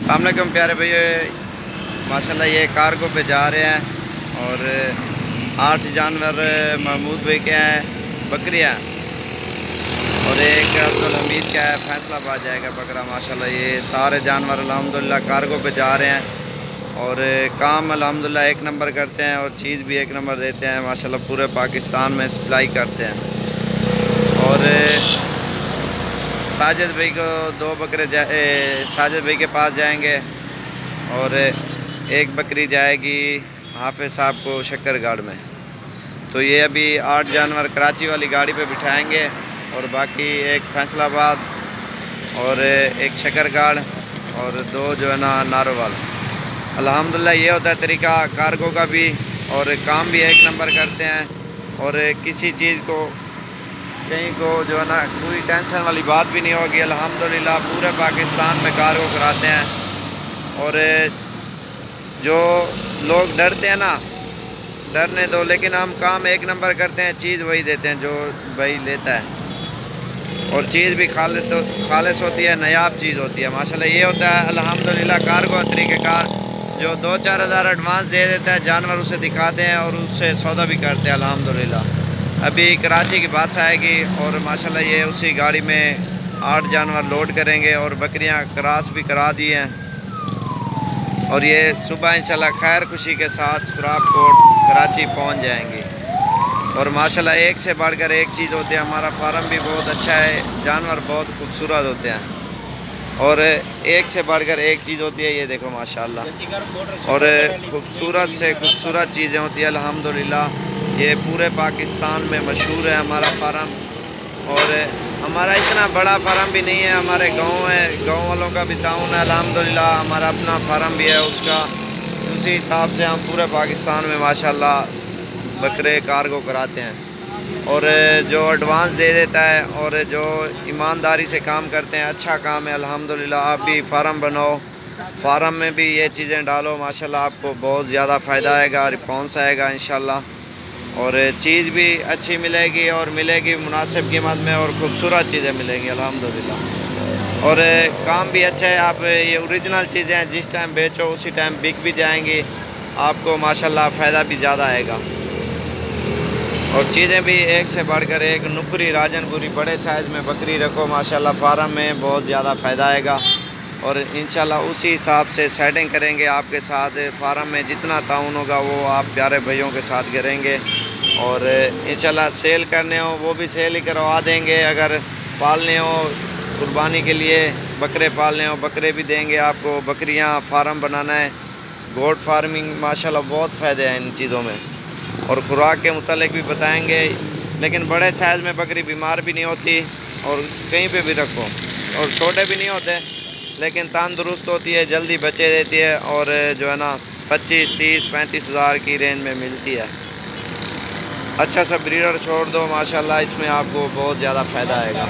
अस्सलाम वालेकुम प्यारे भैया, माशाल्लाह ये कार्गो पे जा रहे हैं और 8 जानवर महमूद भाई के हैं, बकरियाँ और एक अब्दुल हमीद का है, फैसलाबाद जाएगा बकरा। माशाल्लाह ये सारे जानवर अल्हम्दुलिल्लाह कार्गो पे जा रहे हैं और काम अल्हम्दुलिल्लाह एक नंबर करते हैं और चीज़ भी एक नंबर देते हैं। माशाल्लाह पूरे पाकिस्तान में सप्लाई करते हैं। और साजिद भाई को 2 बकरे साजिद भाई के पास जाएंगे और एक बकरी जाएगी हाफिज़ साहब को शक्करगढ़ में। तो ये अभी 8 जानवर कराची वाली गाड़ी पे बिठाएंगे और बाकी एक फैसलाबाद और एक शक्करगढ़ और 2 जो है ना नारोवाल। अल्हम्दुलिल्लाह ये होता है तरीका कार्गो का भी, और काम भी एक नंबर करते हैं और किसी चीज़ को कहीं को जो है ना कोई टेंशन वाली बात भी नहीं होगी। अल्हम्दुलिल्लाह पूरे पाकिस्तान में कार्गो कराते हैं। और जो लोग डरते हैं ना, डरने दो, लेकिन हम काम एक नंबर करते हैं, चीज़ वही देते हैं जो भाई लेता है और चीज़ भी खालिस होती है, नायाब चीज़ होती है। माशाल्लाह ये होता है अल्हम्दुलिल्लाह कार्गो तरीक़ेकार जो 2-4 हज़ार एडवांस दे देता है, जानवर उसे दिखाते हैं और उससे सौदा भी करते हैं अल्हम्दुलिल्लाह। अभी कराची की बस आएगी और माशाल्लाह ये उसी गाड़ी में 8 जानवर लोड करेंगे और बकरियां क्रॉस भी करा दी हैं और ये सुबह इंशाल्लाह खैर खुशी के साथ सुराबकोट कराची पहुंच जाएंगी। और माशाल्लाह एक से बढ़कर एक चीज़ होती है। हमारा फार्म भी बहुत अच्छा है, जानवर बहुत खूबसूरत होते हैं और एक से बढ़कर एक चीज़ होती है। ये देखो माशाल्लाह, और खूबसूरत से खूबसूरत चीज़ें होती है अल्हम्दुलिल्लाह। ये पूरे पाकिस्तान में मशहूर है हमारा फार्म। और हमारा इतना बड़ा फार्म भी नहीं है, हमारे गांव है, गांव वालों का भी ताउन है अल्हम्दुलिल्लाह। हमारा अपना फार्म भी है उसका, उसी हिसाब से हम पूरे पाकिस्तान में माशाल्लाह बकरे कार्गो कराते हैं। और जो एडवांस दे देता है और जो ईमानदारी से काम करते हैं, अच्छा काम है अल्हम्दुलिल्लाह। आप भी फार्म बनाओ, फार्म में भी ये चीज़ें डालो, माशाल्लाह आपको बहुत ज़्यादा फ़ायदा आएगा, रिस्पॉन्स आएगा इंशाल्लाह। और चीज़ भी अच्छी मिलेगी और मिलेगी मुनासिब कीमत में और ख़ूबसूरत चीज़ें मिलेंगी अल्हम्दुलिल्लाह। और काम भी अच्छा है। आप ये ओरिजिनल चीज़ें हैं, जिस टाइम बेचो उसी टाइम बिक भी जाएंगी, आपको माशाल्लाह फ़ायदा भी ज़्यादा आएगा। और चीज़ें भी एक से बढ़कर एक, नुकरी राजनपुरी बड़े साइज़ में बकरी रखो माशाल्लाह, फार्म में बहुत ज़्यादा फ़ायदा आएगा। और इंशाल्लाह उसी हिसाब से सेटिंग करेंगे आपके साथ। फार्म में जितना ताउन होगा वो आप प्यारे भाइयों के साथ करेंगे और इंशाल्लाह सेल करने हो वो भी सेल ही करवा देंगे। अगर पालने हो कुर्बानी के लिए बकरे पालने हो, बकरे भी देंगे आपको। बकरियां फार्म बनाना है, गोट फार्मिंग, माशाल्लाह बहुत फ़ायदे हैं इन चीज़ों में। और खुराक के मुतालिक भी बताएंगे। लेकिन बड़े साइज़ में बकरी बीमार भी नहीं होती और कहीं पे भी रखो, और छोटे भी नहीं होते लेकिन तंदुरुस्त होती है, जल्दी बच्चे देती है और जो है ना 25, 30, 35 हज़ार की रेंज में मिलती है। अच्छा सा ब्रीडर छोड़ दो माशाल्लाह, इसमें आपको बहुत ज़्यादा फ़ायदा आएगा।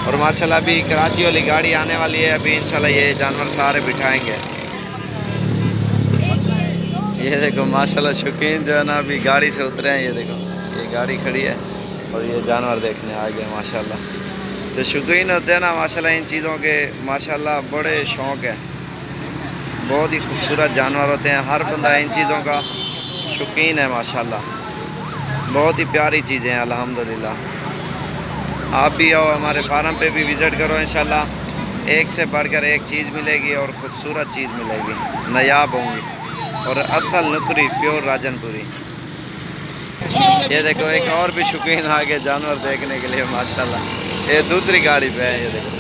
और माशाल्लाह अभी कराची वाली गाड़ी आने वाली है, अभी इंशाल्लाह ये जानवर सारे बिठाएंगे। ये देखो माशाल्लाह शौकीन जो है ना अभी गाड़ी से उतरे हैं। ये देखो ये गाड़ी खड़ी है और ये जानवर देखने आ गए माशाल्लाह। जो शौकीन होते हैं ना माशाल्लाह इन चीज़ों के, माशाल्लाह बड़े शौक़ है, बहुत ही खूबसूरत जानवर होते हैं। हर बंदा इन चीज़ों का शौकीन है माशाल्लाह, बहुत ही प्यारी चीज़ें हैं अल्हम्दुलिल्लाह। आप भी आओ हमारे फार्म पे भी विज़िट करो, इंशाल्लाह एक से बढ़कर एक चीज़ मिलेगी और ख़ूबसूरत चीज़ मिलेगी, नायाब होंगी और असल नुकरी प्योर राजनपुरी। ये देखो एक और भी शौकीन आ गए जानवर देखने के लिए माशाल्लाह, ये दूसरी गाड़ी पे है। ये देखो,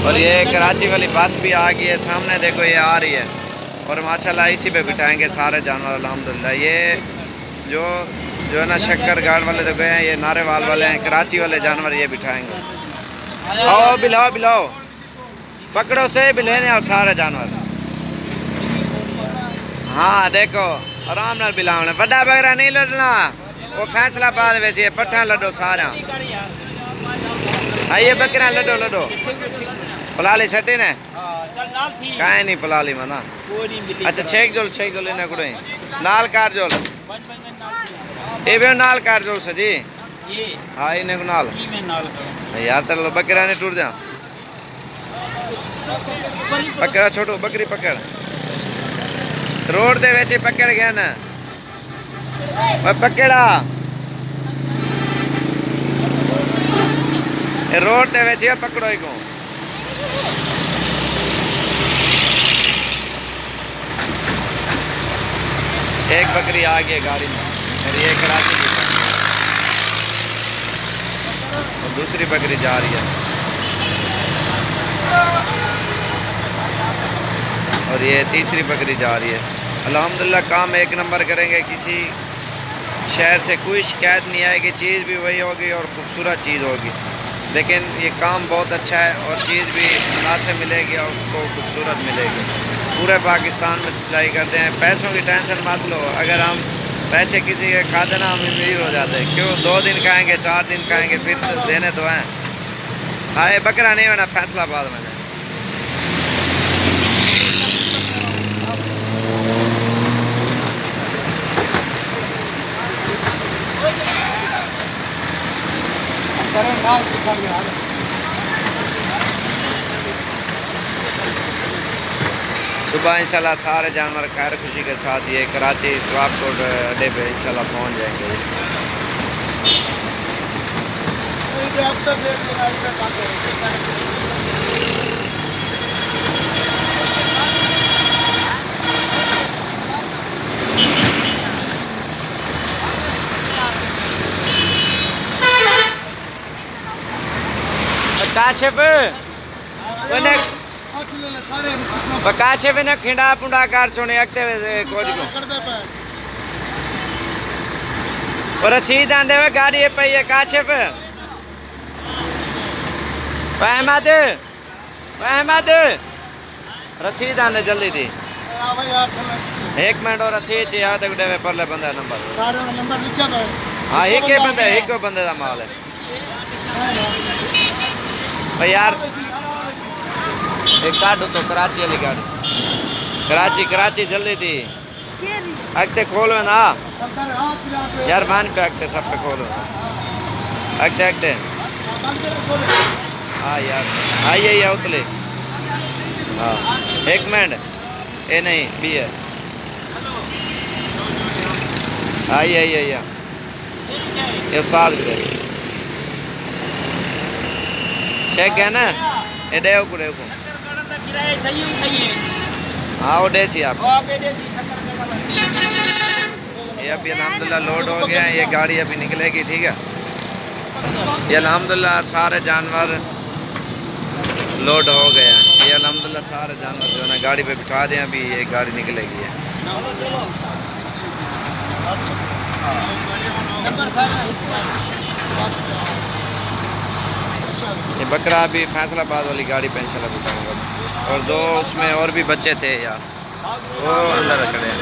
और ये कराची वाली बस भी आ गई है, सामने देखो ये आ रही है और माशाल्लाह इसी पे बिठाएंगे सारे जानवर अल्हम्दुलिल्लाह। ये जो है ना शक्करगढ़ वाले तो गए हैं, ये नारेवाल वाले हैं, कराची वाले जानवर ये बिठाएंगे। आओ बिलाओ बिलाओ, पकड़ो से भी लेने आओ सारे जानवर। हाँ देखो आराम नाल बिलाओ, बड़ा बकरा नहीं लड़ना, वो फैसलाबाद वैसे पट्ठा लड्डो सारा। आइए बकरा लड्डो लड्डो पलाली सटे ने कहीं नहीं पलाली मना। अच्छा छेक जोल इन्हें कुड़े नाल कार जोल ये भी नाल कार जोल सजी। हाँ इन्हें को नाल यार तेरे बकरा ने टूट जा पकड़ा छोटू बकरी पकड़ रोड दे वैसे पकड़ गया ना पकड़ा रोड दे वैसे पकड़ो ही को एक बकरी आ गई गाड़ी में और ये कराची की और दूसरी बकरी जा रही है और ये तीसरी बकरी जा रही है। अल्हम्दुलिल्लाह काम एक नंबर करेंगे, किसी शहर से कोई शिकायत नहीं आएगी, चीज़ भी वही होगी और ख़ूबसूरत चीज़ होगी। लेकिन ये काम बहुत अच्छा है और चीज़ भी मुनासिब मिलेगी और उसको खूबसूरत मिलेगी। पूरे पाकिस्तान में सप्लाई करते हैं। पैसों की टेंशन मत लो, अगर हम पैसे किसी के खाते ना हम अमीर हो जाते हैं। क्यों 2 दिन खाएँगे 4 दिन खाएँगे फिर तो देने तो हैं। हाँ ये बकरा नहीं होना फैसलाबाद में सुबह इंशाल्लाह सारे जानवर खैर खुशी के साथ ये कराची सुराबकोट अड्डे पे इंशाल्लाह पहुंच जाएंगे। काशिफ ने खिंडा पुंडा कार छोड़े अगते कोच को और रसीद आंदे हुए गाड़ी पई है काशिफ अहमद अहमद रसीद आने जल्दी थी 1 मिनट और रसीद चाहिए तक डे परले बंदा नंबर हाँ एक बंदे का माल है भाई यार एक काटो तो कराची वाली गाड़ी कराची जल्दी थी अगते खोलो ना यार मान पे अगते सब पे खोलो अगते हाँ यार आइए उतले हाँ 1 मिनट ए नहीं बी है आइए ये साल चेक है ना ये डेव को हाँ वो डे आप ये अभी अल्हम्दुलिल्लाह लोड हो गया है। ये गाड़ी अभी निकलेगी ठीक है। ये अल्हम्दुलिल्लाह सारे जानवर लोड हो गए हैं। ये अल्हम्दुलिल्लाह सारे जानवर जो है ना गाड़ी पे बिठा दें, अभी ये गाड़ी निकलेगी है। ये बकरा अभी फैसलाबाद वाली गाड़ी पे इंशाल्लाह बिठाऊंगा और 2 उसमें और भी बच्चे थे यार वो अंदर खड़े हैं।